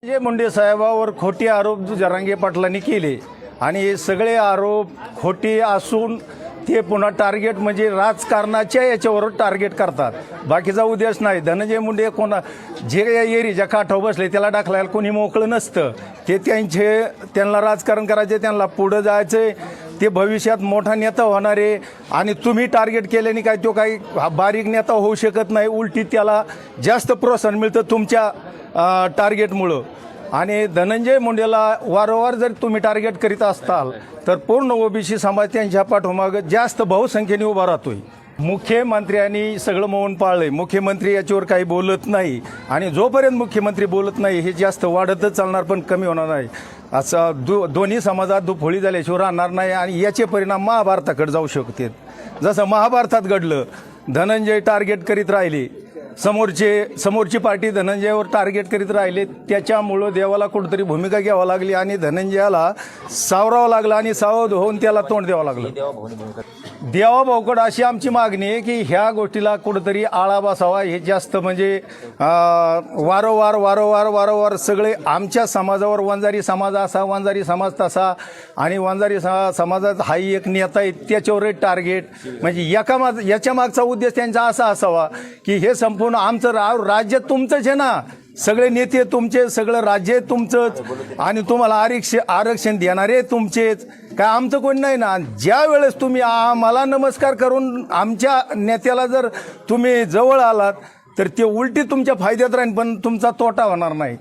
जे मुंडे साहेबावर खोटे आरोप जरांगे पाटलांनी केले आणि हे सगळे आरोप खोटे असून ते पुन्हा टार्गेट म्हणजे राजकारणाच्या याच्यावर टार्गेट करतात, बाकीचा उद्देश नाही. धनंजय मुंडे कोणा जे एरीच्या काठावर बसले त्याला ढकलायला कोणी मोकळं नसतं. ते त्यांना राजकारण करायचे, त्यांना पुढं जायचं, ते भविष्यात मोठा नेता होणार आहे. आणि तुम्ही टार्गेट केल्याने काय तो काही बारीक नेता होऊ शकत नाही. उलटी त्याला जास्त प्रोत्साहन मिळतं तुमच्या टार्गेटमुळं. आणि धनंजय मुंडेला वारंवार जर तुम्ही टार्गेट करीत असताल तर पूर्ण ओबीसी समाज त्यांच्या पाठोमागं जास्त बहुसंख्येने उभा राहतोय. मुख्यमंत्र्यांनी सगळं मौन पाळलंय. मुख्यमंत्री याच्यावर काही बोलत नाही आणि जोपर्यंत मुख्यमंत्री बोलत नाही हे जास्त वाढतच चालणार, पण कमी होणार नाही. असं दोन्ही समाजात दुफोळी झाल्याशिवाय राहणार नाही आणि याचे परिणाम महाभारताकडे जाऊ शकतात. जसं महाभारतात घडलं, धनंजय टार्गेट करीत राहिले, समोरची पार्टी धनंजयावर टार्गेट करीत राहिले, त्याच्यामुळं देवाला कुठंतरी भूमिका घ्यावी लागली आणि धनंजयाला सावरावं लागलं आणि सावध होऊन त्याला तोंड द्यावं लागलं. देवाभाऊकडं अशी आमची मागणी आहे की ह्या गोष्टीला कुठंतरी आळा बसावा. हे जास्त म्हणजे वारंवार सगळे आमच्या समाजावर, वंजारी समाज असा, वंजारी समाज तसा, आणि वंजारी समाजात हा एक नेता आहे त्याच्यावर टार्गेट. म्हणजे याच्या मागचा उद्देश त्यांचा असा असावा की हे संपूर्ण आमचं राज्य तुमचंच आहे ना, सगळे नेते तुमचे, सगळं राज्य तुमचंच आणि तुम्हाला आरक्षण देणारे तुमचेच, काय आमचं कोणी नाही ना. ज्या वेळेस तुम्ही आम्हाला नमस्कार करून आमच्या नेत्याला जर तुम्ही जवळ आलात तर ते उलटी तुमच्या फायद्यात राहील, पण तुमचा तोटा होणार नाही.